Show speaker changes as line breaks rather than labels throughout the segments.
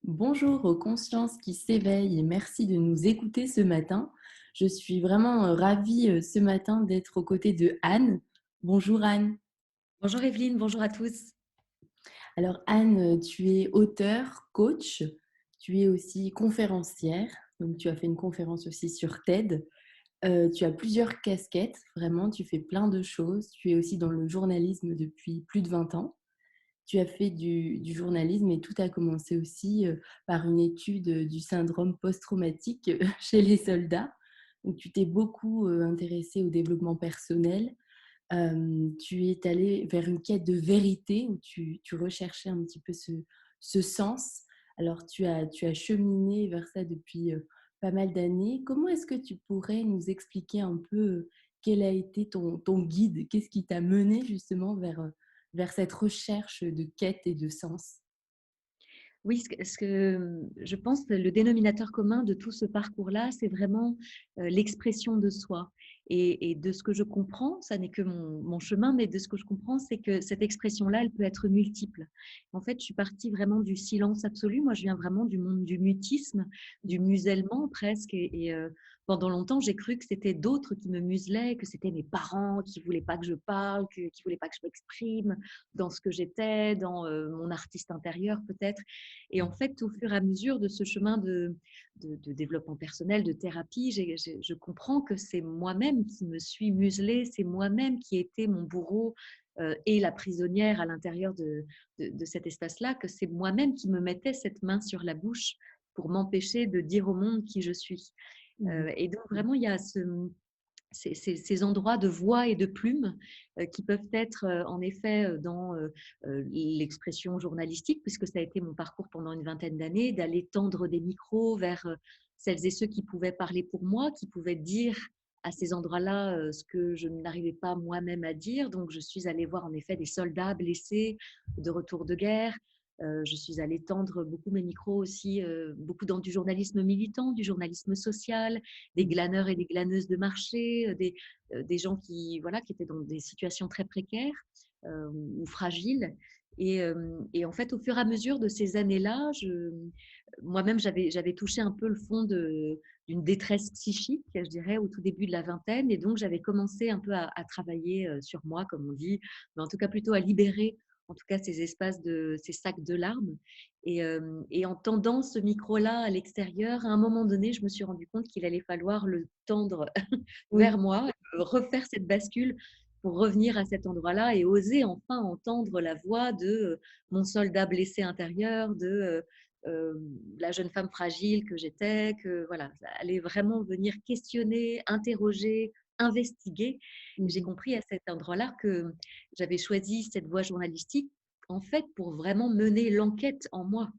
Bonjour aux consciences qui s'éveillent et merci de nous écouter ce matin. Je suis vraiment ravie ce matin d'être aux côtés de Anne. Bonjour Anne.
Bonjour Evelyne, bonjour à tous.
Alors Anne, tu es auteure, coach, tu es aussi conférencière, donc tu as fait une conférence aussi sur TED. Tu as plusieurs casquettes, vraiment, tu fais plein de choses. Tu es aussi dans le journalisme depuis plus de 20 ans. Tu as fait du journalisme et tout a commencé aussi par une étude du syndrome post-traumatique chez les soldats. Donc, tu t'es beaucoup intéressée au développement personnel. Tu es allée vers une quête de vérité où tu recherchais un petit peu ce sens. Alors, tu as cheminé vers ça depuis pas mal d'années. Comment est-ce que tu pourrais nous expliquer un peu quel a été ton guide? Qu'est-ce qui t'a mené justement vers cette recherche de quête et de sens?
Oui, je pense que le dénominateur commun de tout ce parcours-là, c'est vraiment l'expression de soi. Et de ce que je comprends, ça n'est que mon chemin, mais de ce que je comprends, c'est que cette expression-là, elle peut être multiple. En fait, je suis partie vraiment du silence absolu. Moi, je viens vraiment du monde du mutisme, du musellement presque. Pendant longtemps, j'ai cru que c'était d'autres qui me muselaient, que c'était mes parents qui voulaient pas que je parle, qui voulaient pas que je m'exprime dans ce que j'étais, dans mon artiste intérieur peut-être. Et en fait, au fur et à mesure de ce chemin de développement personnel, de thérapie, je comprends que c'est moi-même qui me suis muselée, c'est moi-même qui ai été mon bourreau et la prisonnière à l'intérieur de cet espace-là, que c'est moi-même qui me mettais cette main sur la bouche pour m'empêcher de dire au monde qui je suis.
Mmh.
Et donc, vraiment, il y a ces endroits de voix et de plumes qui peuvent être en effet dans l'expression journalistique, puisque ça a été mon parcours pendant une vingtaine d'années, d'aller tendre des micros vers celles et ceux qui pouvaient parler pour moi, qui pouvaient dire à ces endroits-là ce que je n'arrivais pas moi-même à dire. Donc, je suis allée voir en effet des soldats blessés de retour de guerre. Je suis allée tendre beaucoup mes micros aussi, beaucoup dans du journalisme militant, du journalisme social, des
Mmh.
glaneurs et des glaneuses de marché, des gens voilà, qui étaient dans des situations très précaires ou fragiles. Et en fait, au fur et à mesure de ces années-là, moi-même, j'avais touché un peu le fond d'une détresse psychique, je dirais, au tout début de la vingtaine. Et donc, j'avais commencé un peu à travailler sur moi, comme on dit, mais en tout cas plutôt à libérer, en tout cas, ces espaces ces sacs de larmes. Et en tendant ce micro-là à l'extérieur, à un moment donné, je me suis rendu compte qu'il allait falloir le tendre
Oui.
vers moi, refaire cette bascule pour revenir à cet endroit-là et oser enfin entendre la voix de mon soldat blessé intérieur, de la jeune femme fragile que j'étais, que voilà, ça allait vraiment venir questionner, interroger, investiguer. J'ai
Mmh.
compris à cet endroit-là que j'avais choisi cette voie journalistique en fait pour vraiment mener l'enquête en moi.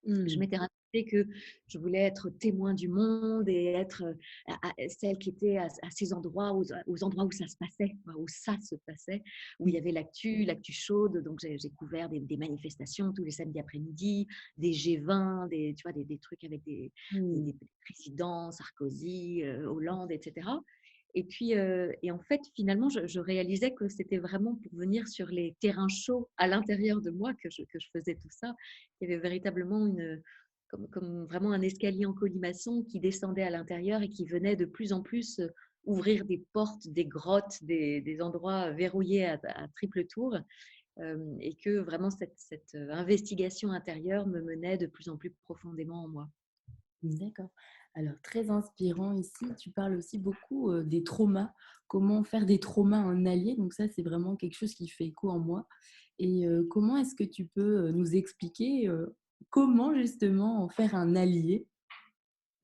Je
Mmh.
m'étais rappelé que je voulais être témoin du monde et être celle qui était à ces endroits, aux endroits où ça se passait, où ça se passait, où il y avait l'actu chaude. Donc, j'ai couvert des manifestations tous les samedis après-midi, des G20, tu vois, des trucs avec
Mmh.
des présidents, Sarkozy, Hollande, etc. Et en fait, finalement, je réalisais que c'était vraiment pour venir sur les terrains chauds à l'intérieur de moi que je faisais tout ça. Il y avait véritablement comme vraiment un escalier en colimaçon qui descendait à l'intérieur et qui venait de plus en plus ouvrir des portes, des grottes, des endroits verrouillés à triple tour. Et que vraiment cette investigation intérieure me menait de plus en plus profondément en moi.
D'accord. Alors très inspirant ici, tu parles aussi beaucoup, des traumas, comment faire des traumas un allié, donc ça, c'est vraiment quelque chose qui fait écho en moi et comment est-ce que tu peux, nous expliquer, comment justement en faire un allié?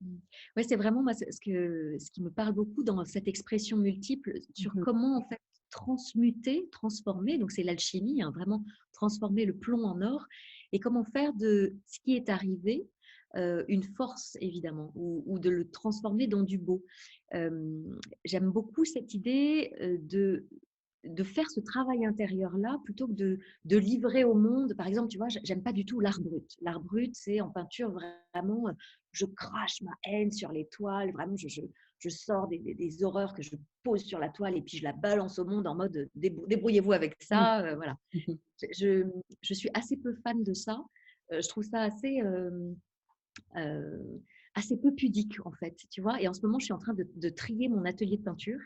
Mmh. Ouais, c'est vraiment moi, ce qui me parle beaucoup dans cette expression multiple sur
Mmh.
comment en fait transmuter, transformer, donc c'est l'alchimie, hein, vraiment transformer le plomb en or et comment faire de ce qui est arrivé une force évidemment ou de le transformer dans du beau. J'aime beaucoup cette idée de faire ce travail intérieur-là plutôt que de livrer au monde. Par exemple, tu vois, j'aime pas du tout l'art brut. L'art brut, c'est en peinture vraiment je crache ma haine sur les toiles, vraiment, je sors des horreurs que je pose sur la toile et puis je la balance au monde en mode débrouillez-vous avec
Mmh.
ça, voilà.
Mmh.
Je, je suis assez peu fan de ça. je trouve ça heu, assez peu pudique en fait, tu vois? Et en ce moment, je suis en train de trier mon atelier de peinture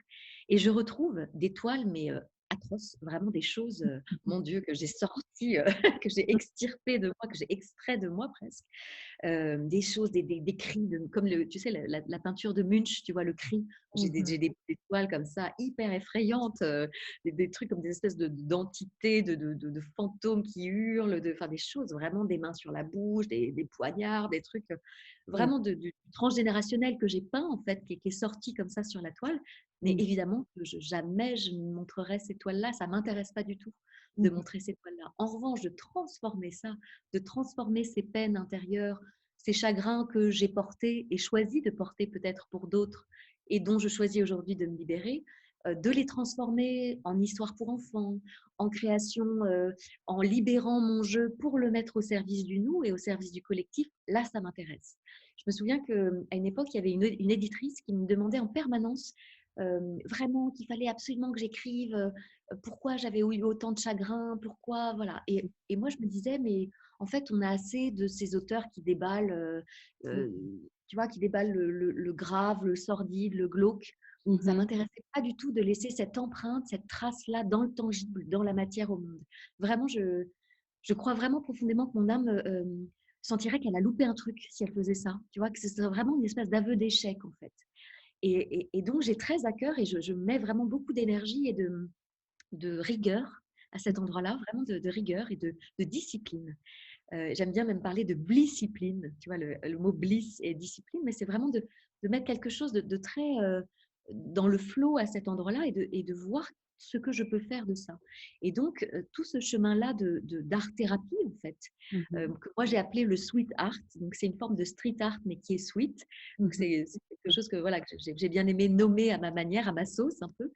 et je retrouve des toiles mais atroces, vraiment des choses, mon Dieu, que j'ai sorties, que j'ai extirpées de moi, que j'ai extrait de moi presque. Des choses, des cris de comme tu sais la peinture de Munch, tu vois le cri?
Mmh.
Des toiles comme ça hyper effrayantes, des trucs comme des espèces d'entités, de fantômes qui hurlent, enfin des choses vraiment, des mains sur la bouche, des poignards, des trucs,
Oui.
vraiment du transgénérationnel que j'ai peint en fait, qui est sorti comme ça sur la toile. Mais
Mmh.
évidemment que jamais je ne montrerai ces toiles-là, ça m'intéresse pas du tout de
Mmh.
montrer ces toiles-là. En revanche, de transformer ces peines intérieures, ces chagrins que j'ai portés et choisi de porter peut-être pour d'autres et dont je choisis aujourd'hui de me libérer, de les transformer en histoire pour enfants, en création, en libérant mon jeu pour le mettre au service du nous et au service du collectif, là, ça m'intéresse. Je me souviens qu'à une époque, il y avait une éditrice qui me demandait en permanence vraiment qu'il fallait absolument que j'écrive pourquoi j'avais eu autant de chagrin, pourquoi, voilà. Et moi, je me disais, mais en fait, on a assez de ces auteurs qui déballent,
Mmh.
tu vois, qui déballent le grave, le sordide, le glauque. Ça
Mmh.
m'intéressait pas du tout de laisser cette empreinte, cette trace-là dans le tangible, dans la matière au monde. Vraiment, je crois vraiment profondément que mon âme sentirait qu'elle a loupé un truc si elle faisait ça. Tu vois, que ce serait vraiment une espèce d'aveu d'échec, en fait. Et donc, j'ai très à cœur et je mets vraiment beaucoup d'énergie et de rigueur à cet endroit-là, vraiment de rigueur et de discipline. J'aime bien même parler de blisscipline, tu vois, le mot bliss et discipline, mais c'est vraiment de mettre quelque chose de très dans le flow à cet endroit-là et de voir ce que je peux faire de ça. Et donc, tout ce chemin-là d'art-thérapie, en fait,
Mmh.
que moi j'ai appelé le sweet art, donc c'est une forme de street art, mais qui est sweet. Donc,
Mmh.
c'est quelque chose que, voilà, que j'ai bien aimé nommer à ma manière, à ma sauce un peu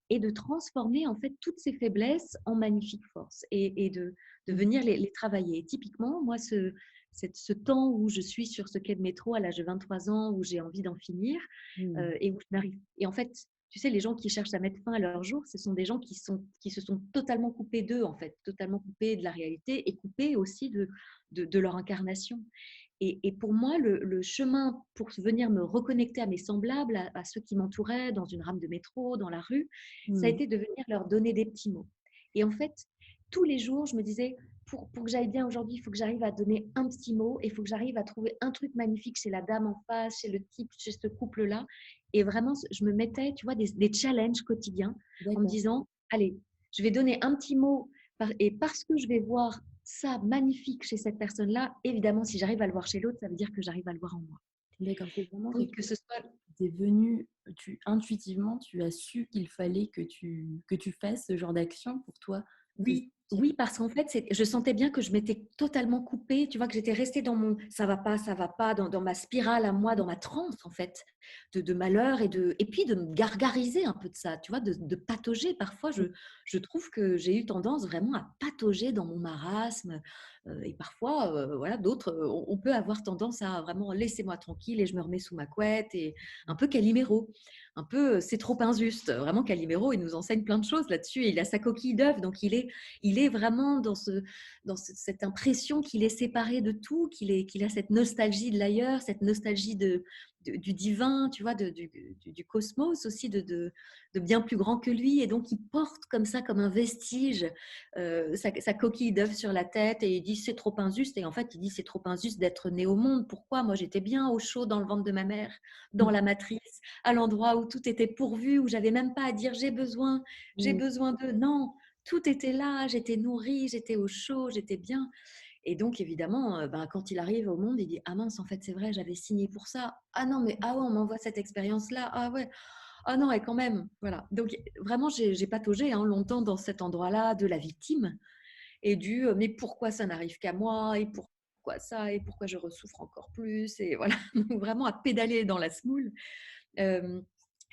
et de transformer en fait toutes ces faiblesses en magnifiques forces et de
Mmh.
venir les travailler. Et typiquement, moi, ce temps où je suis sur ce quai de métro à l'âge de 23 ans, où j'ai envie d'en finir
Mmh.
et où je n'arrive. Et en fait, tu sais, les gens qui cherchent à mettre fin à leur jour, ce sont des gens qui se sont totalement coupés d'eux, en fait, totalement coupés de la réalité et coupés aussi de leur incarnation. Et pour moi, le chemin pour venir me reconnecter à mes semblables, à ceux qui m'entouraient dans une rame de métro, dans la rue, ça a
Mmh.
été de venir leur donner des petits mots. Et en fait, tous les jours, je me disais, pour que j'aille bien aujourd'hui, il faut que j'arrive à donner un petit mot et il faut que j'arrive à trouver un truc magnifique chez la dame en face, chez le type, chez ce couple-là. Et vraiment, je me mettais, tu vois, des challenges quotidiens en me
D'accord.
disant, allez, je vais donner un petit mot et parce que je vais voir ça magnifique chez cette personne-là, évidemment, si j'arrive à le voir chez l'autre, ça veut dire que j'arrive à le voir en moi.
D'accord, c'est vraiment
Donc,
quelque
que
chose
ce soit
qui t'est venu, intuitivement, tu as su qu'il fallait que tu fasses ce genre d'action pour toi, te
oui,
sentir.
oui, parce qu'en fait, je sentais bien que je m'étais totalement coupée, tu vois, que j'étais restée dans mon ça va pas, dans ma spirale à moi, dans ma transe, en fait, de malheur et puis de me gargariser un peu de ça, tu vois, de patauger. Parfois, je trouve que j'ai eu tendance vraiment à patauger dans mon marasme. Et parfois, voilà, d'autres, on peut avoir tendance à vraiment laissez-moi tranquille et je me remets sous ma couette et un peu Calimero. Un peu, c'est trop injuste. Vraiment, Calimero, il nous enseigne plein de choses là-dessus. Il a sa coquille d'œuf, donc il est vraiment cette impression qu'il est séparé de tout, qu'il a cette nostalgie de l'ailleurs, cette nostalgie du divin, tu vois, du cosmos aussi, de bien plus grand que lui. Et donc, il porte comme ça, comme un vestige, sa coquille d'œuf sur la tête et il dit c'est trop injuste. Et en fait, il dit c'est trop injuste d'être né au monde. Pourquoi? Moi, j'étais bien au chaud dans le ventre de ma mère, dans
Mmh.
la matrice, à l'endroit où tout était pourvu, où j'avais même pas à dire j'ai
Mmh.
besoin de. Non, tout était là, j'étais nourrie, j'étais au chaud, j'étais bien. Et donc, évidemment, ben, quand il arrive au monde, il dit ah mince, en fait, c'est vrai, j'avais signé pour ça. Ah non, mais ah ouais, on m'envoie cette expérience-là. Ah ouais. Ah non, et quand même, voilà. Donc, vraiment, j'ai pataugé hein, longtemps dans cet endroit-là de la victime et mais pourquoi ça n'arrive qu'à moi et pourquoi ça et pourquoi je ressouffre encore plus et voilà. Donc, vraiment à pédaler dans la semoule. Euh,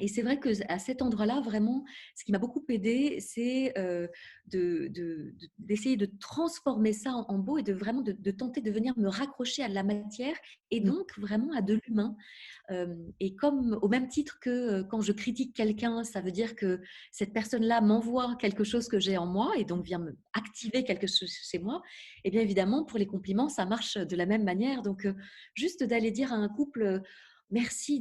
Et c'est vrai qu'à cet endroit-là, vraiment, ce qui m'a beaucoup aidée, c'est d'essayer de transformer ça en beau et de vraiment de tenter de venir me raccrocher à la matière et
Mmh.
donc vraiment à de l'humain. Et comme au même titre que quand je critique quelqu'un, ça veut dire que cette personne-là m'envoie quelque chose que j'ai en moi et donc vient me activer quelque chose chez moi, et bien évidemment, pour les compliments, ça marche de la même manière. Donc, juste d'aller dire à un couple, merci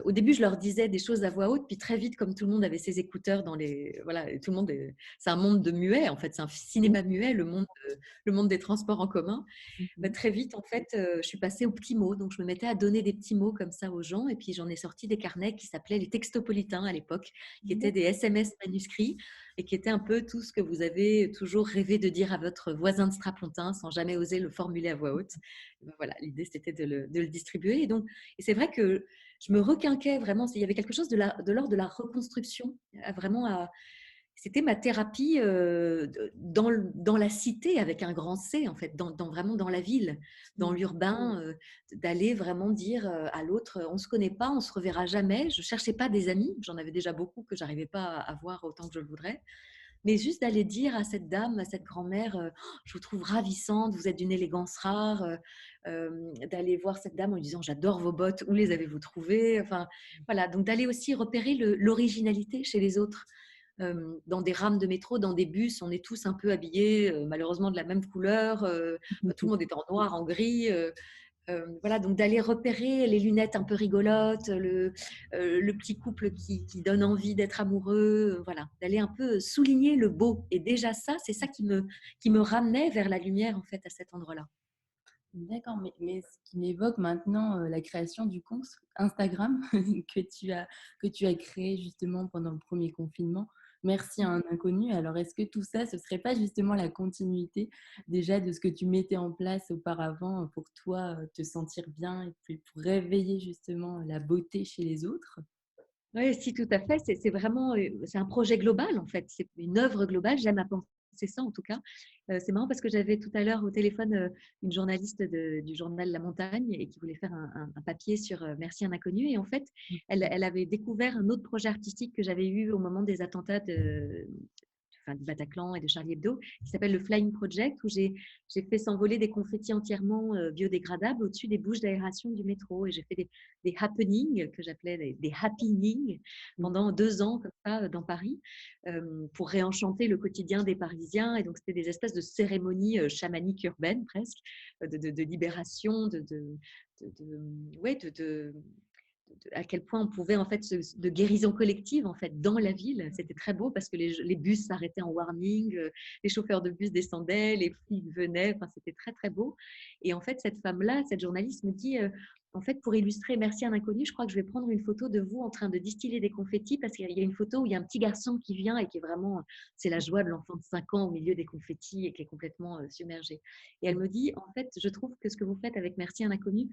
au début, je leur disais des choses à voix haute, puis très vite, comme tout le monde avait ses écouteurs dans les, voilà, et tout le monde, c'est un monde de muets en fait, c'est un
Mmh.
cinéma muet, le monde des transports en commun.
Mmh
Bah,
mh.
très vite, en fait, je suis passée aux petits mots. Donc, je me mettais à donner des petits mots comme ça aux gens. Et puis, j'en ai sorti des carnets qui s'appelaient les textopolitains à l'époque, qui étaient des SMS manuscrits et qui étaient un peu tout ce que vous avez toujours rêvé de dire à votre voisin de strapontin sans jamais oser le formuler à voix haute. Et ben voilà, l'idée, c'était de le distribuer. Et c'est vrai que je me requinquais vraiment. Il y avait quelque chose de l'ordre de la reconstruction, vraiment c'était ma thérapie dans la cité avec un grand C, en fait, vraiment dans la ville, dans
Mmh.
l'urbain, d'aller vraiment dire à l'autre, on ne se connaît pas, on ne se reverra jamais. Je ne cherchais pas des amis, j'en avais déjà beaucoup que j'arrivais pas à avoir autant que je le voudrais. Mais juste d'aller dire à cette dame, à cette grand-mère, «Oh, je vous trouve ravissante, vous êtes d'une élégance rare», d'aller voir cette dame en lui disant: «J'adore vos bottes, où les avez-vous trouvées?» Enfin, voilà, donc d'aller aussi repérer l'originalité chez les autres. Dans des rames de métro, dans des bus, on est tous un peu habillés, malheureusement de la même couleur, tout le monde est en noir, en gris, voilà, donc d'aller repérer les lunettes un peu rigolotes, le petit couple qui donne envie d'être amoureux, voilà, d'aller un peu souligner le beau. Et déjà ça, c'est ça qui me ramenait vers la lumière, en fait, à cet endroit-là.
D'accord, mais ce qui m'évoque maintenant, la création du compte Instagram que tu as créé justement pendant le premier confinement. Merci à un inconnu. Alors est-ce que tout ça, ce serait pas justement la continuité déjà de ce que tu mettais en place auparavant, pour toi, te sentir bien et puis pour réveiller justement la beauté chez les autres?
Oui, si, tout à fait. C'est vraiment, c'est un projet global, en fait. C'est une œuvre globale. J'aime à penser ça, en tout cas. C'est marrant parce que j'avais tout à l'heure au téléphone, une journaliste du journal La Montagne et qui voulait faire un papier sur, «Merci un inconnu», et en fait, elle avait découvert un autre projet artistique que j'avais eu au moment des attentats du Bataclan et de Charlie Hebdo, qui s'appelle le Flying Project, où j'ai fait s'envoler des confettis entièrement biodégradables au-dessus des bouches d'aération du métro. Et j'ai fait des happenings, que j'appelais des happenings,
Mmh.
pendant 2 ans, comme ça, dans Paris, pour réenchanter le quotidien des Parisiens. Et donc, c'était des espèces de cérémonies chamaniques urbaines, presque, de libération, ouais, à quel point on pouvait, en fait, de guérison collective, en fait, dans la ville. C'était très beau parce que les bus s'arrêtaient en warning, les chauffeurs de bus descendaient, les flics venaient, enfin, c'était très très beau. Et en fait, cette femme-là, cette journaliste me dit, en fait, pour illustrer «Merci un inconnu», je crois que je vais prendre une photo de vous en train de distiller des confettis, parce qu'il y a une photo où il y a un petit garçon qui vient et qui est vraiment, c'est la joie de l'enfant de 5 ans au milieu des confettis et qui est complètement submergé. Et elle me dit, en fait, je trouve que ce que vous faites avec «Merci un inconnu»,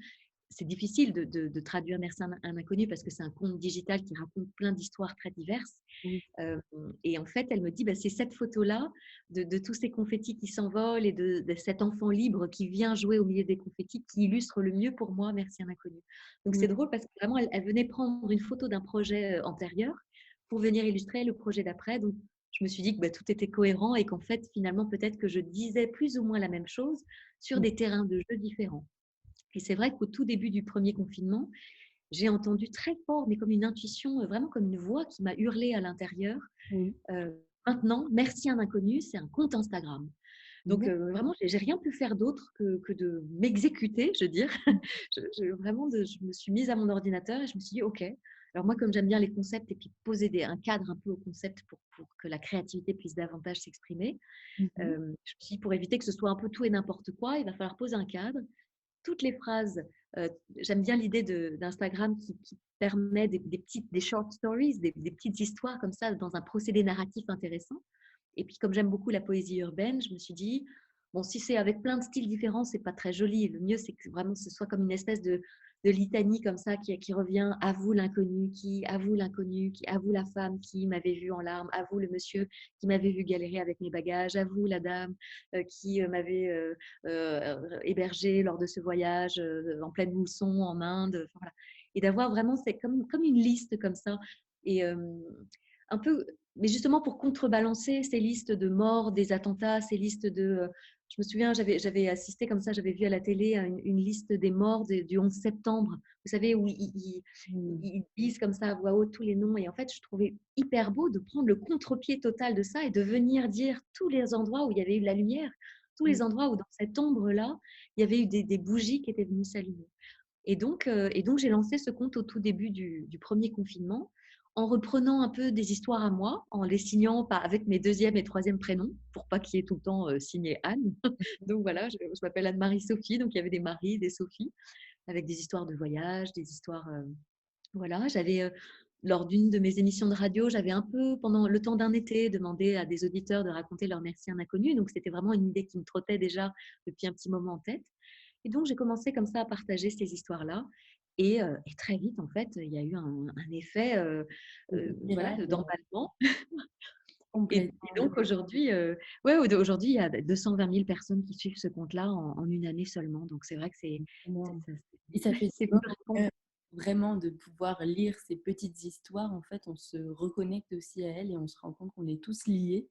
c'est difficile de traduire «Merci un inconnu» parce que c'est un conte digital qui raconte plein d'histoires très diverses.
Oui.
Hem Et en fait, elle me dit: «Bah, c'est cette photo-là, de tous ces confettis qui s'envolent et de cet enfant libre qui vient jouer au milieu des confettis, qui illustre le mieux pour moi «Merci un inconnu». Donc
Mmh.
c'est drôle parce que vraiment elle venait prendre une photo d'un projet, antérieur pour venir illustrer le projet d'après. Donc je me suis dit que, bah, tout était cohérent et qu'en fait, finalement, peut-être que je disais plus ou moins la même chose sur
Mmh.
des terrains de jeu différents. Et c'est vrai qu'au tout début du premier confinement, j'ai entendu très fort, mais comme une intuition, vraiment comme une voix qui m'a hurlé à l'intérieur.
Oui.
Maintenant, «Merci un inconnu», c'est un compte Instagram. Donc,
D'ac
vraiment, j'ai rien pu faire d'autre que de m'exécuter, je veux dire. Vraiment, je me suis mise à mon ordinateur et je me suis dit: «OK». Alors moi, comme j'aime bien les concepts et puis poser un cadre un peu au concept pour que la créativité puisse davantage s'exprimer,
Mmh mh.
je me suis dit: «Pour éviter que ce soit un peu tout et n'importe quoi, il va falloir poser un cadre». Toutes les phrases, j'aime bien l'idée d'Instagram qui permet des short stories, des petites histoires comme ça dans un procédé narratif intéressant. Et puis comme j'aime beaucoup la poésie urbaine, je me suis dit: «Bon, si c'est avec plein de styles différents, c'est pas très joli. Le mieux, c'est que vraiment ce soit comme une espèce de litanie comme ça qui revient: à vous l'inconnu, à vous l'inconnu, à vous la femme qui m'avait vue en larmes, à vous le monsieur qui m'avait vu galérer avec mes bagages, à vous la dame, qui, m'avait, hébergée lors de ce voyage, en pleine mousson en Inde». Enfin voilà. et d'avoir vraiment, c'est comme une liste comme ça. Et un peu, mais justement pour contrebalancer ces listes de morts, des attentats, ces listes de. Je me souviens, j'avais assisté comme ça, j'avais vu à la télé une liste des morts du 11 septembre. Vous savez, où
Mmh.
ils disent comme ça à voix haute tous les noms. Et en fait, je trouvais hyper beau de prendre le contre-pied total de ça et de venir dire tous les endroits où il y avait eu de la lumière, tous
Mmh.
les endroits où dans cette ombre-là, il y avait eu des bougies qui étaient venues s'allumer. Et donc, j'ai lancé ce compte au tout début du premier confinement, en reprenant un peu des histoires à moi, en les signant avec mes deuxième et troisième prénoms, pour pas qu'il y ait tout le temps signé Anne. Donc voilà, je m'appelle Anne-Marie-Sophie, donc il y avait des Marie, des Sophie, avec des histoires de voyage, des histoires. Voilà, lors d'une de mes émissions de radio, j'avais un peu, pendant le temps d'un été, demandé à des auditeurs de raconter leur merci à un inconnu. Donc c'était vraiment une idée qui me trottait déjà depuis un petit moment en tête. Et donc, j'ai commencé comme ça à partager ces histoires-là. Et très vite, en fait, il y a eu un effet
C'était
voilà,
viral,
d'emballement. Et
complètement.
donc, aujourd'hui, ouais, aujourd'hui, il y a 220 000 personnes qui suivent ce compte-là en une année seulement. Donc, c'est vrai que
Énorme. Et ça fait du
c'est une
bien,
réponse.
vraiment de pouvoir lire ces petites histoires. En fait, on se reconnecte aussi à elles et on se rend compte qu'on est tous liés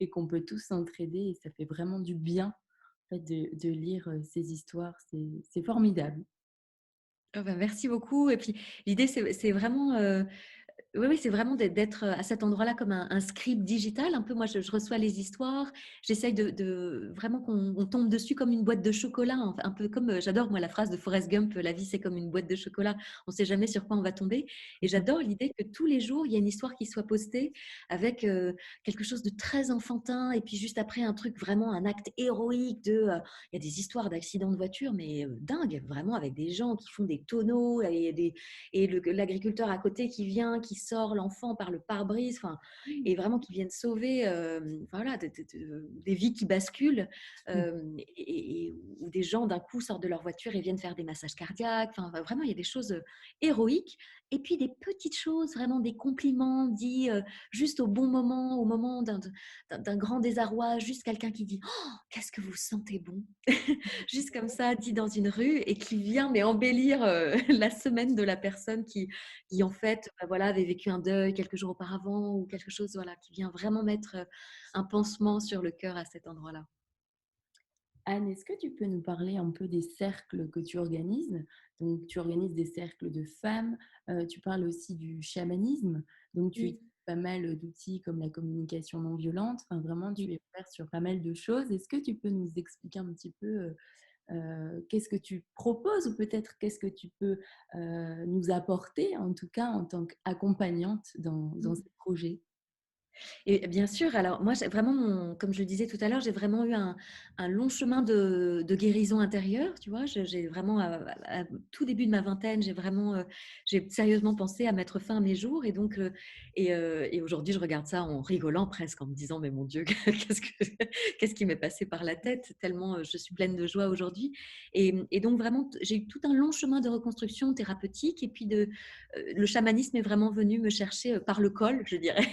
et qu'on peut tous s'entraider et ça fait vraiment du bien, en fait, de lire, ces histoires. C'est formidable.
Ah bah, merci beaucoup. Et puis, l'idée, c'est vraiment oui, oui, c'est vraiment d'être à cet endroit-là comme un script digital. Un peu, moi, je reçois les histoires. J'essaye de vraiment qu'on tombe dessus comme une boîte de chocolat. Un peu comme, j'adore, moi, la phrase de Forrest Gump, la vie, c'est comme une boîte de chocolat. On ne sait jamais sur quoi on va tomber. Et j'adore l'idée que tous les jours, il y a une histoire qui soit postée avec quelque chose de très enfantin. Et puis, juste après, un truc vraiment, un acte héroïque il y a des histoires d'accidents de voiture, mais dingues, vraiment, avec des gens qui font des tonneaux et l'agriculteur à côté qui vient, qui sort l'enfant par le pare-brise, enfin, et vraiment qui viennent sauver voilà, des vies qui basculent, ou des gens d'un coup sortent de leur voiture et viennent faire des massages cardiaques. Enfin, vraiment, il y a des choses héroïques. Et puis des petites choses, vraiment des compliments dits juste au bon moment, au moment d'un grand désarroi, juste quelqu'un qui dit «Oh, qu'est-ce que vous sentez bon!» Juste comme ça, dit dans une rue, et qui vient mais embellir la semaine de la personne qui en fait, bah, voilà, avait vécu un deuil quelques jours auparavant, ou quelque chose, voilà, qui vient vraiment mettre un pansement sur le cœur à cet endroit-là.
Anne, est-ce que tu peux nous parler un peu des cercles que tu organises? Donc, tu organises des cercles de femmes, tu parles aussi du chamanisme, donc tu
Oui,
utilises pas mal d'outils comme la communication non violente, enfin vraiment
oui.
tu es ouverte sur pas mal de choses. Est-ce que tu peux nous expliquer un petit peu, qu'est-ce que tu proposes ou peut-être qu'est-ce que tu peux, nous apporter, en tout cas en tant qu'accompagnante dans ces projets?
Et bien sûr, alors moi, j'ai vraiment, comme je le disais tout à l'heure, j'ai vraiment eu un long chemin de guérison intérieure, tu vois. J'ai vraiment, tout début de ma vingtaine, j'ai sérieusement pensé à mettre fin à mes jours. Et donc, et aujourd'hui, je regarde ça en rigolant presque, en me disant, mais mon Dieu, qu'est-ce qui m'est passé par la tête, tellement je suis pleine de joie aujourd'hui. Et donc, vraiment, j'ai eu tout un long chemin de reconstruction thérapeutique. Et puis, le chamanisme est vraiment venu me chercher par le col, je dirais.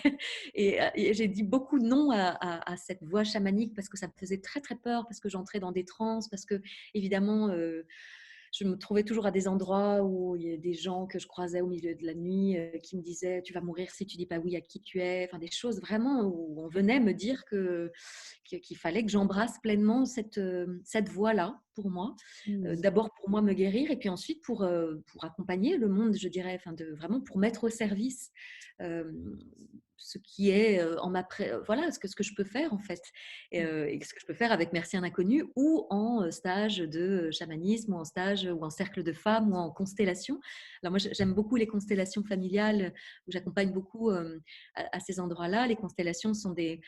Et j'ai dit beaucoup de non à cette voie chamanique parce que ça me faisait très très peur, parce que j'entrais dans des transes, parce que évidemment je me trouvais toujours à des endroits où il y a des gens que je croisais au milieu de la nuit qui me disaient tu vas mourir si tu dis pas oui à qui tu es, enfin des choses vraiment où on venait me dire qu'il fallait que j'embrasse pleinement cette voie-là pour moi.
Mmh.
D'abord pour moi me guérir, et puis ensuite pour accompagner le monde, je dirais, enfin vraiment pour mettre au service euh, ce qui est voilà, ce que je peux faire en fait, et ce que je peux faire avec Merci un inconnu, ou en stage de chamanisme, ou en stage ou en cercle de femmes, ou en constellation. Alors moi j'aime beaucoup les constellations familiales où j'accompagne beaucoup à ces endroits-là. Les constellations sont des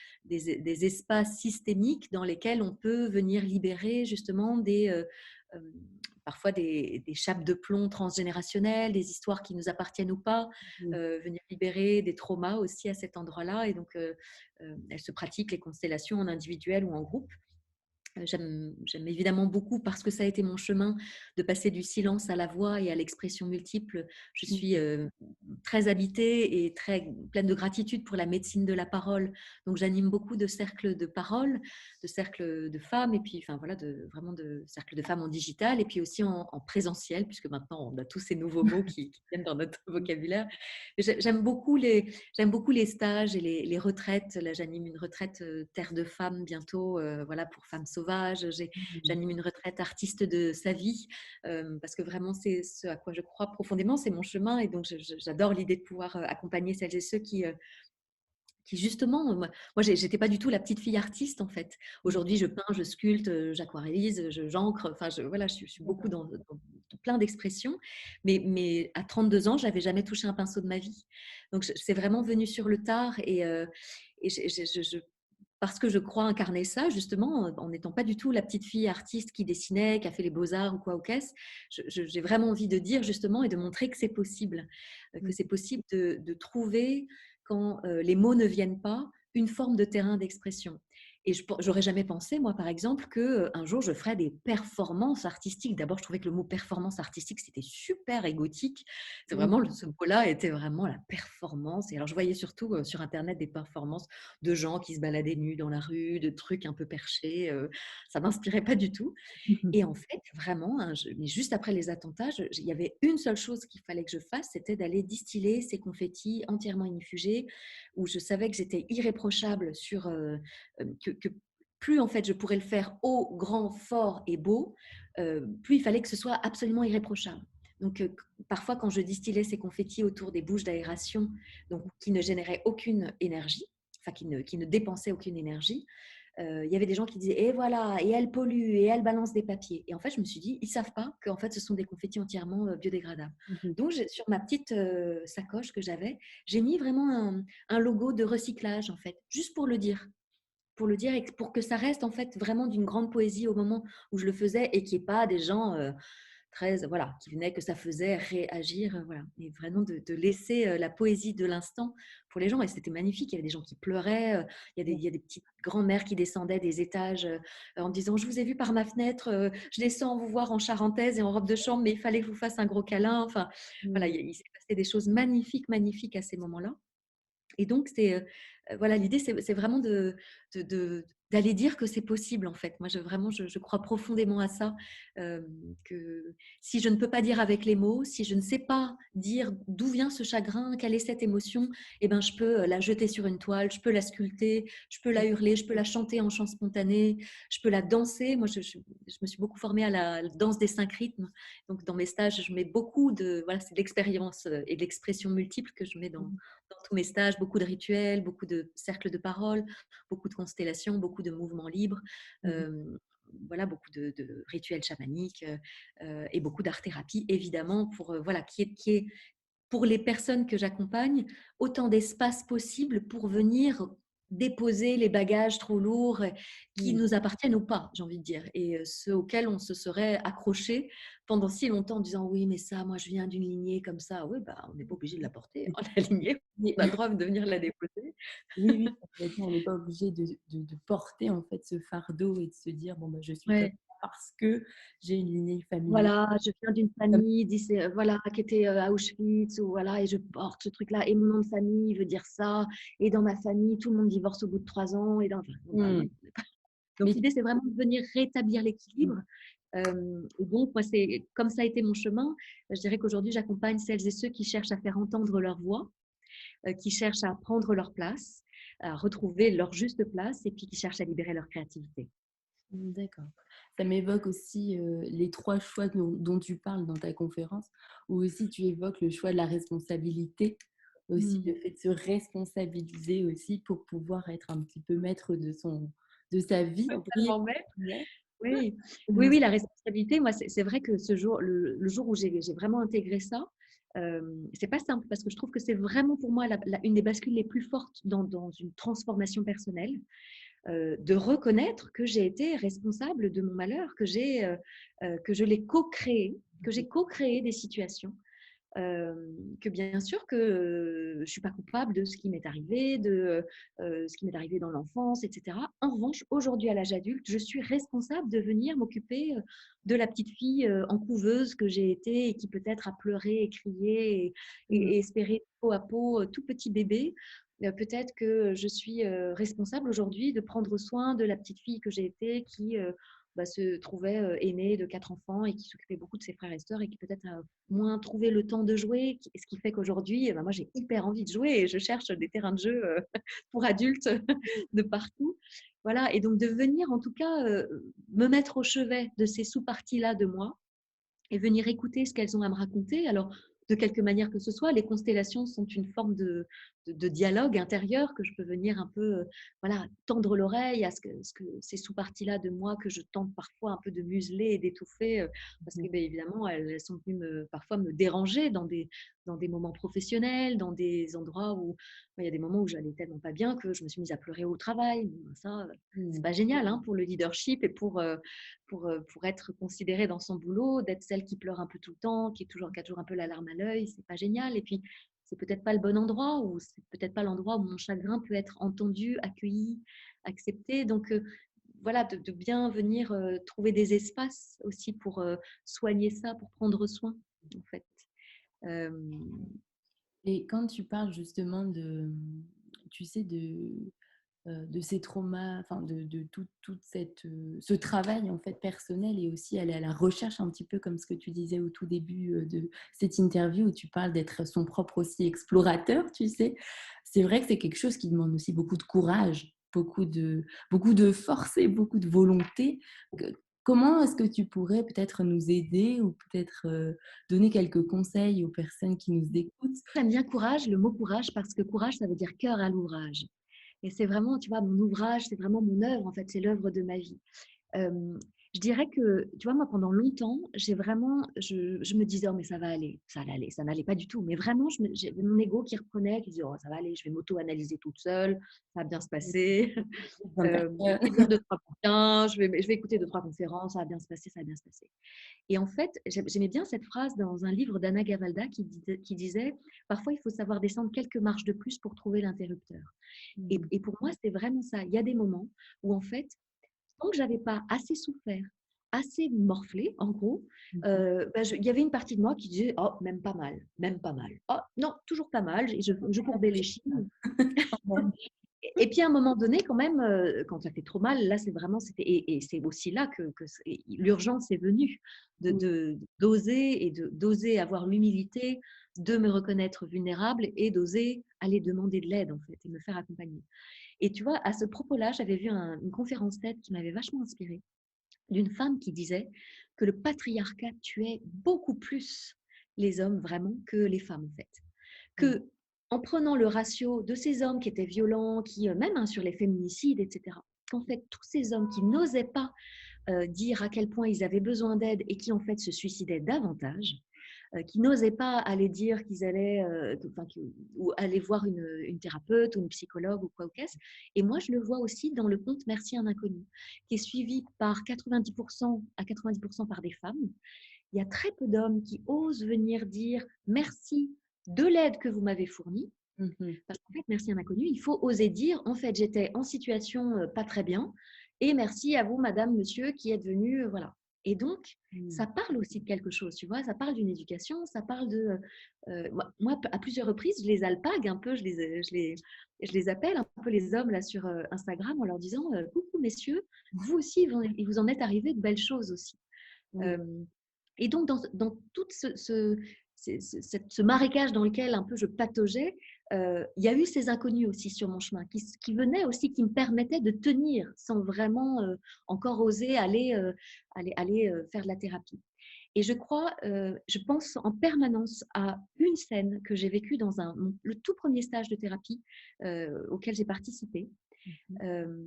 espaces systémiques dans lesquels on peut venir libérer justement euh, parfois des chapes de plomb transgénérationnelles, des histoires qui nous appartiennent ou pas,
Mmh.
venir libérer des traumas aussi à cet endroit-là. Et donc, elles se pratiquent, les constellations, en individuel ou en groupe. J'aime évidemment beaucoup, parce que ça a été mon chemin, de passer du silence à la voix et à l'expression multiple. Je suis
Mmh.
très habitée et très pleine de gratitude pour la médecine de la parole. Donc j'anime beaucoup de cercles de parole, de cercles de femmes, et puis enfin voilà, vraiment de cercles de femmes en digital, et puis aussi en présentiel, puisque maintenant on a tous ces nouveaux mots qui viennent dans notre vocabulaire. J'aime beaucoup les stages et les retraites. Là, j'anime une retraite Terre de Femmes bientôt, voilà, pour femmes sauvages.
Mmh.
J'anime une retraite artiste de sa vie, parce que vraiment, c'est ce à quoi je crois profondément, c'est mon chemin. Et donc, j'adore l'idée de pouvoir accompagner celles et ceux qui justement, moi j'étais pas du tout la petite fille artiste en fait. Aujourd'hui, je peins, je sculpte, j'aquarellise, j'encre. Enfin, voilà, je suis beaucoup
D'accord.
dans plein d'expressions. Mais à 32 ans, j'avais jamais touché un pinceau de ma vie. Donc, c'est vraiment venu sur le tard. Et parce que je crois incarner ça, justement, en n'étant pas du tout la petite fille artiste qui dessinait, qui a fait les beaux-arts ou quoi ou qu'est-ce, j'ai vraiment envie de dire justement et de montrer que
Mmh.
c'est possible de trouver, quand les mots ne viennent pas, une forme de terrain d'expression. Et j'aurais jamais pensé, moi, par exemple, qu'un jour, je ferais des performances artistiques. D'abord, je trouvais que le mot performance artistique, c'était super égotique. C'est
Mmh.
vraiment, ce mot-là était vraiment la performance. Et alors, je voyais surtout sur Internet des performances de gens qui se baladaient nus dans la rue, de trucs un peu perchés. Ça m'inspirait pas du tout. Et en fait, vraiment, hein, mais juste après les attentats, il y avait une seule chose qu'il fallait que je fasse, c'était d'aller distiller ces confettis entièrement inifugés, où je savais que j'étais irréprochable que plus en fait je pourrais le faire haut, grand, fort et beau, plus il fallait que ce soit absolument irréprochable. Donc, parfois, quand je distillais ces confettis autour des bouches d'aération, donc qui ne généraient aucune énergie, enfin qui ne dépensaient aucune énergie, il y avait des gens qui disaient: et voilà, et elle pollue, et elle balance des papiers. Et en fait, je me suis dit, ils savent pas qu'en fait, ce sont des confettis entièrement biodégradables.
Mmh.
Donc, sur ma petite sacoche que j'avais, j'ai mis vraiment un logo de recyclage, en fait, juste pour le dire, et pour que ça reste en fait vraiment d'une grande poésie au moment où je le faisais, et qu'il n'y ait pas des gens très, voilà, qui venaient, que ça faisait réagir, voilà. Et vraiment de laisser la poésie de l'instant pour les gens. Et c'était magnifique. Il y avait des gens qui pleuraient. Il y a des petites grand-mères qui descendaient des étages en disant: je vous ai vu par ma fenêtre, je descends vous voir en charentaise et en robe de chambre, mais il fallait que je vous fasse un gros câlin. Enfin, voilà,
Mmh.
il s'est passé des choses magnifiques, magnifiques à ces moments-là. Et donc, voilà, l'idée, c'est vraiment d'aller dire que c'est possible, en fait. Moi, vraiment, je crois profondément à ça, que si je ne peux pas dire avec les mots, si je ne sais pas dire d'où vient ce chagrin, quelle est cette émotion, eh ben, je peux la jeter sur une toile, je peux la sculpter, je peux la hurler, je peux la chanter en chant spontané, je peux la danser. Moi, je me suis beaucoup formée à la danse des 5 rythmes. Donc, dans mes stages, je mets beaucoup voilà, c'est de l'expérience et de l'expression multiple que je mets dans tous mes stages, beaucoup de rituels, beaucoup de cercles de parole, beaucoup de constellations, beaucoup de mouvements libres,
Mmh.
voilà, beaucoup de rituels chamaniques et beaucoup d'art-thérapie, évidemment, pour voilà, qui est pour les personnes que j'accompagne, autant d'espace possible pour venir déposer les bagages trop lourds qui
Mmh.
nous appartiennent ou pas, j'ai envie de dire, et ceux auxquels on se serait accroché pendant si longtemps en disant: oui, mais ça, moi, je viens d'une lignée comme ça. Oui, bah, on n'est pas obligé de la porter, hein, la lignée.
Oui.
On a le droit de venir la déposer.
Oui, oui, complètement. On n'est pas obligé de porter en fait ce fardeau et de se dire: «Bon, bah, je suis comme
Ouais.
ça parce que j'ai une lignée familiale
Voilà, je viens d'une
comme».
famille voilà, qui était à Auschwitz, ou voilà, et je porte ce truc-là, et mon nom de famille veut dire ça, et dans ma famille, tout le monde divorce au bout de 3 ans, et enfin, bon, bah,
Mmh.
non. Donc
Mais
l'idée, c'est vraiment de venir rétablir
mmh,
l'équilibre. Et donc, moi, c'est comme ça a été mon chemin. Je dirais qu'aujourd'hui, j'accompagne celles et ceux qui cherchent à faire entendre leur voix, qui cherchent à prendre leur place, à retrouver leur juste place, et puis qui cherchent à libérer leur créativité.
d'accord. Ça m'évoque aussi, les 3 choix dont tu parles dans ta conférence, où aussi tu évoques le choix de la responsabilité, aussi
Mmh.
le fait de se responsabiliser aussi pour pouvoir être un petit peu maître de sa vie, briller.
Totalement vrai.
Ouais.
Oui, oui, oui, la responsabilité, moi, c'est vrai que ce jour, le jour où j'ai vraiment intégré ça, c'est pas simple, parce que je trouve que c'est vraiment pour moi une des bascules les plus fortes dans une transformation personnelle, de reconnaître que j'ai été responsable de mon malheur, que je l'ai co-créé, que j'ai co-créé des situations que bien sûr que je ne suis pas coupable de ce qui m'est arrivé, ce qui m'est arrivé dans l'enfance, etc. En revanche, aujourd'hui, à l'âge adulte, je suis responsable de venir m'occuper de la petite fille en couveuse que j'ai été et qui peut-être a pleuré et crié
Mmh.
et espéré peau à peau tout petit bébé. Peut-être que je suis responsable aujourd'hui de prendre soin de la petite fille que j'ai été qui se trouvait aînée de 4 enfants et qui s'occupait beaucoup de ses frères et sœurs et qui peut-être a moins trouvé le temps de jouer, ce qui fait qu'aujourd'hui, moi j'ai hyper envie de jouer et je cherche des terrains de jeu pour adultes de partout. Voilà, et donc de venir en tout cas me mettre au chevet de ces sous-parties-là de moi et venir écouter ce qu'elles ont à me raconter. Alors, de quelque manière que ce soit, les constellations sont une forme de dialogue intérieur que je peux venir un peu voilà, tendre l'oreille à ce que ces sous-parties-là de moi que je tente parfois un peu de museler et d'étouffer parce que, bien évidemment, elles sont venues parfois me déranger dans des moments professionnels, dans des endroits où il y a des moments où j'allais tellement pas bien que je me suis mise à pleurer au travail. Bon, ça, c'est
Mmh.
pas génial hein, pour le leadership et pour être considérée dans son boulot, d'être celle qui pleure un peu tout le temps, qui a toujours un peu la larme à l'œil, c'est pas génial. Et puis, c'est peut-être pas le bon endroit ou c'est peut-être pas l'endroit où mon chagrin peut être entendu, accueilli, accepté. Donc, voilà, de bien venir trouver des espaces aussi pour soigner ça, pour prendre soin, en fait. Euh,
Et quand tu parles justement tu sais, de ces traumas, enfin de toute cette, ce travail en fait personnel et aussi aller à la recherche un petit peu comme ce que tu disais au tout début de cette interview où tu parles d'être son propre aussi explorateur, tu sais. C'est vrai que c'est quelque chose qui demande aussi beaucoup de courage, beaucoup de force et beaucoup de volonté. Comment est-ce que tu pourrais peut-être nous aider ou peut-être donner quelques conseils aux personnes qui nous écoutent?
J'aime bien courage, le mot courage, parce que courage, ça veut dire cœur à l'ouvrage. Et c'est vraiment, tu vois, mon ouvrage, c'est vraiment mon œuvre, en fait, c'est l'œuvre de ma vie. Euh, je dirais que, tu vois, moi, pendant longtemps, je me disais, oh, mais ça va aller, ça va aller, ça n'allait pas du tout. Mais vraiment, j'ai mon ego qui reprenait, qui disait, oh, ça va aller, je vais m'auto-analyser toute seule, ça va bien se passer. Je vais lire deux, trois bouquins, je vais écouter deux, trois conférences, ça va bien se passer, ça va bien se passer. Et en fait, j'aimais bien cette phrase dans un livre d'Anna Gavalda qui disait, parfois, il faut savoir descendre quelques marches de plus pour trouver l'interrupteur.
Mmh.
Et pour moi, c'est vraiment ça. Il y a des moments où, en fait, tant que j'avais pas assez souffert, assez morflé, en gros,
Mmh.
il y avait une partie de moi qui disait oh même pas mal, même pas mal. Oh non, toujours pas mal. Et je courbais les chines.
Quand même.
Et puis à un moment donné, quand même, quand ça fait trop mal, là c'est vraiment et c'est aussi là que l'urgence est venue
Mmh.
d'oser et d'oser avoir l'humilité de me reconnaître vulnérable et d'oser aller demander de l'aide en fait et me faire accompagner. Et tu vois, à ce propos-là, j'avais vu une conférence TED qui m'avait vachement inspirée, d'une femme qui disait que le patriarcat tuait beaucoup plus les hommes vraiment que les femmes en fait.
Mmh.
Que en prenant le ratio de ces hommes qui étaient violents, qui même sur les féminicides, etc., qu'en fait tous ces hommes qui n'osaient pas dire à quel point ils avaient besoin d'aide et qui en fait se suicidaient davantage, qui n'osaient pas aller dire qu'ils allaient, ou aller voir une thérapeute ou une psychologue ou quoi ou qu'est-ce. Et moi, je le vois aussi dans le compte Merci un inconnu, qui est suivi par 90% à 90% par des femmes. Il y a très peu d'hommes qui osent venir dire merci de l'aide que vous m'avez fournie.
Mmh.
Parce qu'en fait, merci un inconnu, il faut oser dire, en fait, j'étais en situation pas très bien, et merci à vous, madame, monsieur, qui êtes venu, voilà. Et donc,
Mmh.
ça parle aussi de quelque chose, tu vois, ça parle d'une éducation, ça parle de... moi, à plusieurs reprises, je les alpague un peu, je les appelle un peu les hommes là sur Instagram en leur disant, coucou messieurs, vous aussi, il vous en est arrivé de belles choses aussi.
Oui.
Euh, et donc, dans tout ce marécage dans lequel un peu je pataugeais, il y a eu ces inconnus aussi sur mon chemin qui venaient aussi, qui me permettaient de tenir sans vraiment encore oser aller faire de la thérapie. Et je crois, je pense en permanence à une scène que j'ai vécue dans le tout premier stage de thérapie auquel j'ai participé.
Mmh.
Euh,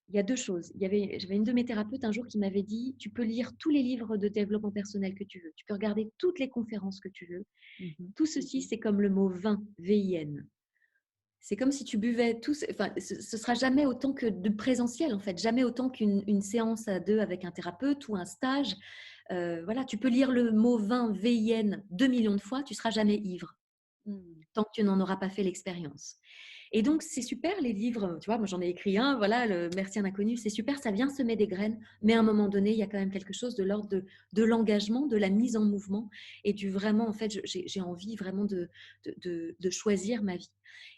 il y a deux choses. J'avais une de mes thérapeutes un jour qui m'avait dit, tu peux lire tous les livres de développement personnel que tu veux, tu peux regarder toutes les conférences que tu veux.
Mmh.
Tout ceci, c'est comme le mot vin, V-I-N. C'est comme si tu buvais tout. Enfin, ce sera jamais autant que de présentiel, en fait. Jamais autant qu'une séance à deux avec un thérapeute ou un stage. voilà, tu peux lire le mot vin, VIN, 2 millions de fois, tu seras jamais ivre,
Mmh.
tant que tu n'en auras pas fait l'expérience. Et donc, c'est super les livres, tu vois, moi j'en ai écrit un, voilà, le Merci un inconnu, c'est super, ça vient semer des graines, mais à un moment donné, il y a quand même quelque chose de l'ordre de l'engagement, de la mise en mouvement et du vraiment, en fait, j'ai envie vraiment de choisir ma vie.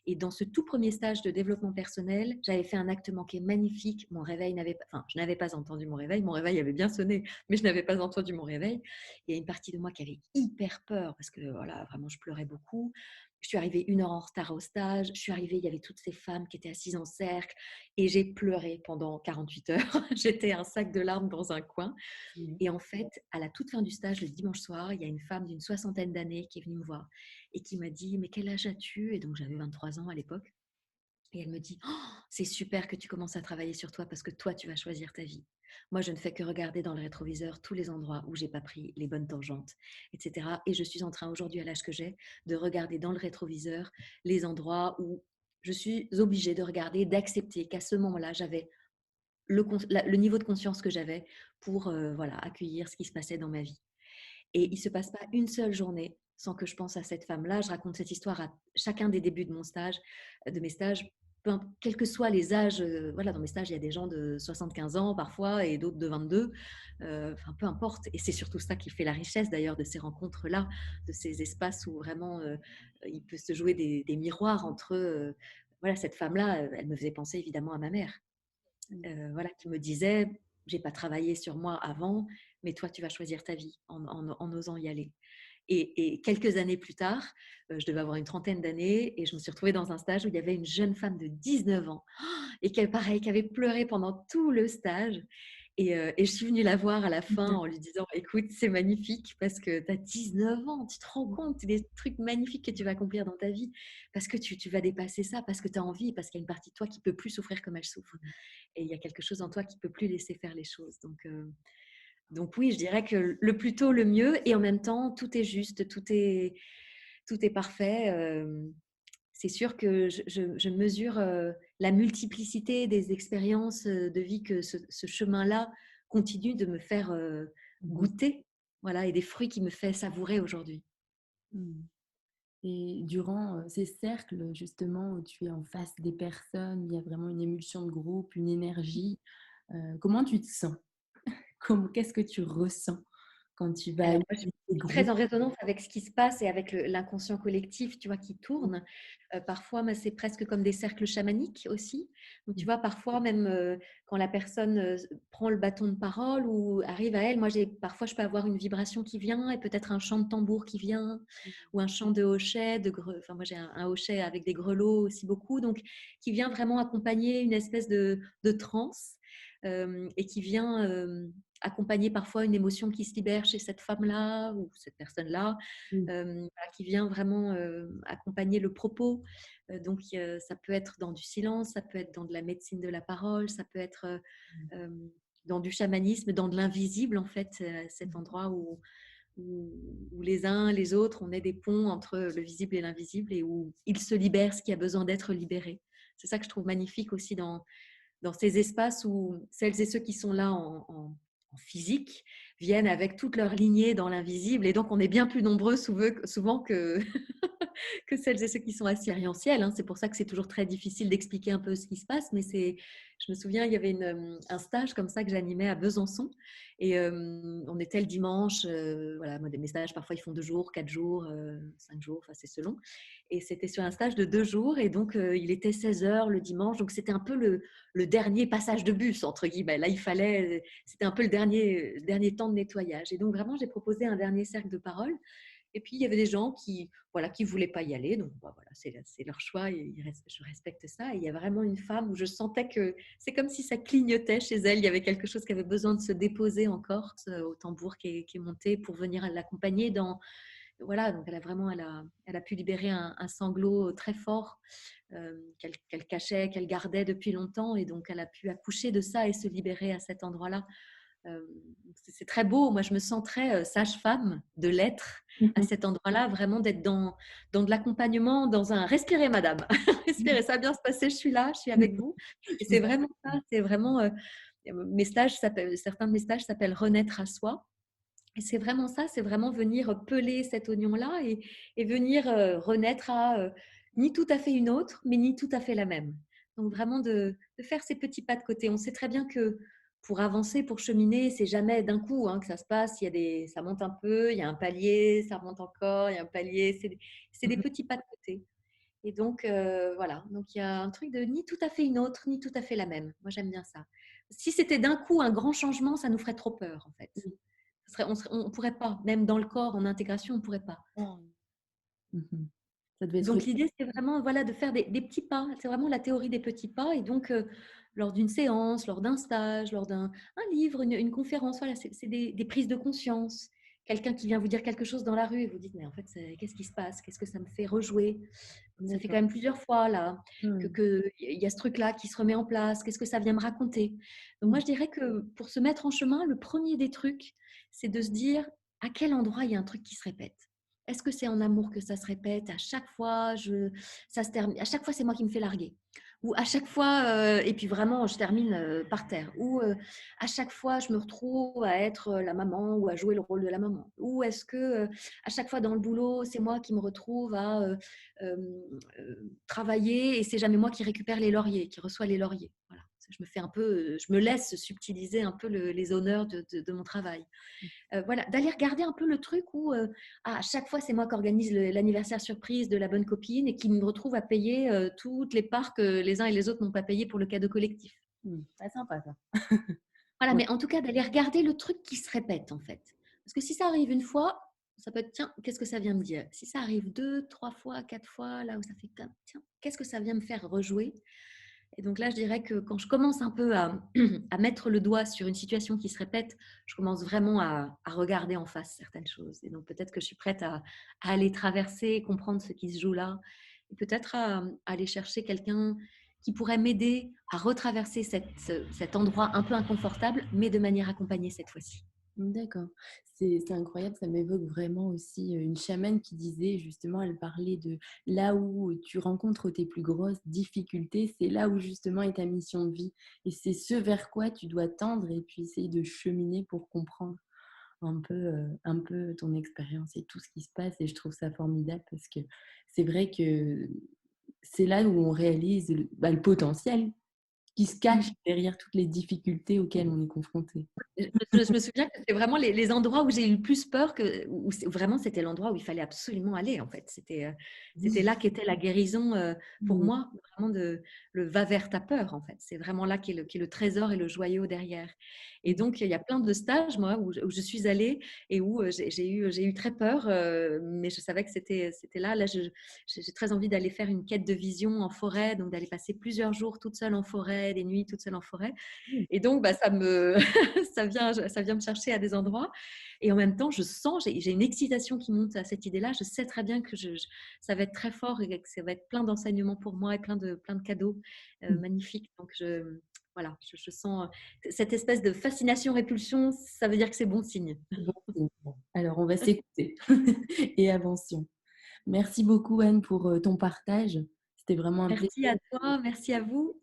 Et dans ce tout premier stage de développement personnel, j'avais fait un acte manqué magnifique, mon réveil n'avait pas, enfin, je n'avais pas entendu mon réveil avait bien sonné, mais je n'avais pas entendu mon réveil. Il y a une partie de moi qui avait hyper peur parce que, voilà, vraiment, je pleurais beaucoup. Je suis arrivée 1 heure en retard au stage. Je suis arrivée, il y avait toutes ces femmes qui étaient assises en cercle et j'ai pleuré pendant 48 heures. J'étais un sac de larmes dans un coin.
Mmh.
Et en fait, à la toute fin du stage, le dimanche soir, il y a une femme d'une soixantaine d'années qui est venue me voir et qui m'a dit: «Mais quel âge as-tu?» Et donc, j'avais 23 ans à l'époque. Et elle me dit: «Oh, c'est super que tu commences à travailler sur toi parce que toi, tu vas choisir ta vie. Moi, je ne fais que regarder dans le rétroviseur tous les endroits où j'ai pas pris les bonnes tangentes, etc. Et je suis en train aujourd'hui, à l'âge que j'ai, de regarder dans le rétroviseur les endroits où je suis obligée de regarder, d'accepter qu'à ce moment-là, j'avais le niveau de conscience que j'avais pour voilà, accueillir ce qui se passait dans ma vie. Et il ne se passe pas une seule journée sans que je pense à cette femme-là. Je raconte cette histoire à chacun des débuts de mon stage, de mes stages, quels que soient les âges. Voilà, dans mes stages, il y a des gens de 75 ans parfois et d'autres de 22. Enfin, peu importe. Et c'est surtout ça qui fait la richesse d'ailleurs de ces rencontres-là, de ces espaces où vraiment il peut se jouer des miroirs entre voilà, cette femme-là, elle me faisait penser évidemment à ma mère.
Mmh.
Voilà, qui me disait: «J'ai pas travaillé sur moi avant, mais toi, tu vas choisir ta vie en osant y aller». Et quelques années plus tard, je devais avoir une trentaine d'années et je me suis retrouvée dans un stage où il y avait une jeune femme de 19 ans et qui, pareil, qui avait pleuré pendant tout le stage. Et je suis venue la voir à la fin en lui disant: «Écoute, c'est magnifique parce que tu as 19 ans, tu te rends compte des trucs magnifiques que tu vas accomplir dans ta vie parce que tu vas dépasser ça, parce que tu as envie, parce qu'il y a une partie de toi qui peut plus souffrir comme elle souffre et il y a quelque chose en toi qui peut plus laisser faire les choses». Donc oui, je dirais que le plus tôt, le mieux et en même temps, tout est juste, tout est parfait. C'est sûr que je mesure la multiplicité des expériences de vie que ce chemin-là continue de me faire
Mmh.
goûter, voilà, et des fruits qui me fait savourer aujourd'hui.
Mmh. Et durant, ces cercles, justement, où tu es en face des personnes, il y a vraiment une émulsion de groupe, une énergie, comment tu te sens? Qu'est-ce que tu ressens quand tu vas
Alors moi, je
animer ces
suis très
groupes?
en résonance avec ce qui se passe et avec l'inconscient collectif, tu vois, qui tourne. Parfois, mais c'est presque comme des cercles chamaniques aussi. Donc, tu
Mmh.
vois, parfois même quand la personne prend le bâton de parole ou arrive à elle, moi, parfois, je peux avoir une vibration qui vient et peut-être un chant de tambour qui vient ou un chant de hochet, enfin, moi, j'ai un hochet avec des grelots aussi beaucoup, donc qui vient vraiment accompagner une espèce de transe et qui vient accompagner parfois une émotion qui se libère chez cette femme-là ou cette personne-là,
Mmh.
voilà, qui vient vraiment accompagner le propos. Donc, ça peut être dans du silence, ça peut être dans de la médecine de la parole, ça peut être euh, dans du chamanisme, dans de l'invisible, en fait, cet endroit où les uns, les autres, on est des ponts entre le visible et l'invisible et où il se libère ce qui a besoin d'être libéré. C'est ça que je trouve magnifique aussi dans ces espaces où celles et ceux qui sont là en physique viennent avec toute leur lignée dans l'invisible. Et donc, on est bien plus nombreux souvent que celles et ceux qui sont assyrientiels. Hein. C'est pour ça que c'est toujours très difficile d'expliquer un peu ce qui se passe. Mais je me souviens, il y avait un stage comme ça que j'animais à Besançon. Et on était le dimanche. Voilà, moi, mes stages, parfois, ils font 2 jours, 4 jours, 5 jours, enfin, c'est selon. Et c'était sur un stage de 2 jours. Et donc, il était 16 heures le dimanche. Donc, c'était un peu le dernier passage de bus, entre guillemets. Là, c'était un peu le dernier temps de nettoyage. Et donc, vraiment, j'ai proposé un dernier cercle de parole. Et puis, il y avait des gens qui voilà, qui voulaient pas y aller. Donc, bah, voilà, c'est leur choix et je respecte ça. Et il y a vraiment une femme où je sentais que c'est comme si ça clignotait chez elle. Il y avait quelque chose qui avait besoin de se déposer encore au tambour qui est monté pour venir l'accompagner dans. Voilà, donc elle a pu libérer un sanglot très fort qu'elle cachait, qu'elle gardait depuis longtemps. Et donc, elle a pu accoucher de ça et se libérer à cet endroit-là. Euh, c'est très beau. Moi, je me sens très sage-femme de l'être à
Mmh.
cet endroit-là, vraiment d'être dans de l'accompagnement, dans un respirez, madame, respirez, ça va bien se passer, je suis là, je suis avec vous. Et c'est vraiment ça, c'est vraiment certains de mes stages s'appellent Renaître à soi. Et c'est vraiment ça, c'est vraiment venir peler cet oignon-là et venir renaître à ni tout à fait une autre, mais ni tout à fait la même. Donc vraiment de faire ces petits pas de côté. On sait très bien que pour avancer, pour cheminer, c'est jamais d'un coup hein, que ça se passe. Il y a ça monte un peu, il y a un palier, ça remonte encore, il y a un palier. C'est des petits pas de côté. Et donc voilà, donc il y a un truc de ni tout à fait une autre, ni tout à fait la même. Moi j'aime bien ça. Si c'était d'un coup un grand changement, ça nous ferait trop peur en fait.
Oui.
On pourrait pas, même dans le corps, en intégration, on pourrait pas.
Mhm. Ça devait être.
Donc l'idée, c'est vraiment voilà, de faire des petits pas. C'est vraiment la théorie des petits pas. Et donc, lors d'une séance, lors d'un stage, lors d'un un livre, une conférence, voilà, c'est des prises de conscience. Quelqu'un qui vient vous dire quelque chose dans la rue et vous dites, mais en fait, qu'est-ce qui se passe? Qu'est-ce que ça me fait rejouer? Ça fait quand
D'accord.
même plusieurs fois là
Mhm.
il y a ce truc-là qui se remet en place. Qu'est-ce que ça vient me raconter? Donc moi, je dirais que pour se mettre en chemin, le premier des trucs, c'est de se dire à quel endroit il y a un truc qui se répète. Est-ce que c'est en amour que ça se répète? À chaque fois, ça se termine. À chaque fois, c'est moi qui me fais larguer. Ou à chaque fois, et puis vraiment, je termine par terre. Ou à chaque fois, je me retrouve à être la maman ou à jouer le rôle de la maman. Ou est-ce que à chaque fois dans le boulot, c'est moi qui me retrouve à euh, travailler et c'est jamais moi qui récupère les lauriers, qui reçoit les lauriers. Voilà. Je me fais un peu, je me laisse subtiliser un peu les honneurs de mon travail. Voilà, d'aller regarder un peu le truc où à chaque fois c'est moi qui organise l'anniversaire surprise de la bonne copine et qui me retrouve à payer toutes les parts que les uns et les autres n'ont pas payé pour le cadeau collectif.
Pas sympa ça.
Voilà,
Ouais.
mais en tout cas d'aller regarder le truc qui se répète en fait. Parce que si ça arrive une fois, ça peut être tiens, qu'est-ce que ça vient me dire? Si ça arrive deux, trois fois, quatre fois, là où ça fait tiens, qu'est-ce que ça vient me faire rejouer? Et donc là, je dirais que quand je commence un peu à mettre le doigt sur une situation qui se répète, je commence vraiment à regarder en face certaines choses. Et donc peut-être que je suis prête à aller traverser, comprendre ce qui se joue là, et peut-être à aller chercher quelqu'un qui pourrait m'aider à retraverser cet endroit un peu inconfortable, mais de manière accompagnée cette fois-ci.
D'accord. C'est incroyable, ça m'évoque vraiment aussi une chamane qui disait justement, elle parlait de là où tu rencontres tes plus grosses difficultés, c'est là où justement est ta mission de vie. Et c'est ce vers quoi tu dois tendre et puis essayer de cheminer pour comprendre un peu ton expérience et tout ce qui se passe. Et je trouve ça formidable parce que c'est vrai que c'est là où on réalise le potentiel qui se cache
Mm.
derrière toutes les difficultés auxquelles on est confronté.
Je me souviens que c'est vraiment les endroits où j'ai eu le plus peur, où vraiment c'était l'endroit où il fallait absolument aller en fait. C'était
Oui.
là qu'était la guérison pour
Mmh.
moi, vraiment le va vers ta peur en fait. C'est vraiment là qu'est le trésor et le joyau derrière. Et
Mmh.
donc il y a plein de stages moi où je suis allée et où j'ai eu très peur, mais je savais que c'était là. Là, j'ai très envie d'aller faire une quête de vision en forêt, donc d'aller passer plusieurs jours toute seule en forêt, des nuits toute seule en forêt.
Mmh.
Et donc, bah, ça vient me chercher à des endroits. Et en même temps, je sens, j'ai une excitation qui monte à cette idée-là. Je sais très bien que ça va être très fort et que ça va être plein d'enseignements pour moi et plein de cadeaux
Mmh.
magnifiques. Donc, voilà, je sens cette espèce de fascination-répulsion. Ça veut dire que c'est bon signe.
Bon signe. Bon, alors on va s'écouter et avancions. Merci beaucoup Anne pour, ton partage. C'était vraiment un
Merci à
plaisir.
toi, merci à vous.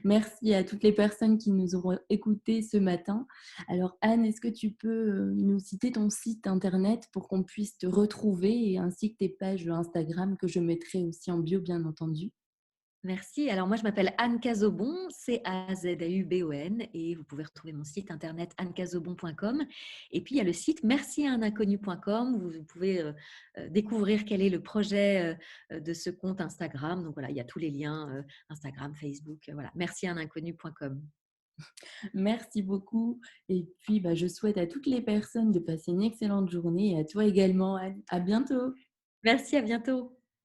Merci à toutes les personnes qui nous auront écoutées ce matin. Alors Anne, est-ce que tu peux, nous citer ton site internet pour qu'on puisse te retrouver et ainsi que tes pages Instagram que je mettrai aussi en bio bien entendu?
Merci. Alors moi, je m'appelle Anne Cazobon, Cazaubon, et vous pouvez retrouver mon site internet annecazobon.com. Et puis, il y a le site merci-à-un-inconnu.com où vous pouvez découvrir quel est le projet de ce compte Instagram. Donc voilà, il y a tous les liens, Instagram, Facebook, voilà, merci-à-un-inconnu.com.
Merci beaucoup et puis, bah, je souhaite à toutes les personnes de passer une excellente journée et à toi également Anne. À bientôt.
Merci, à bientôt.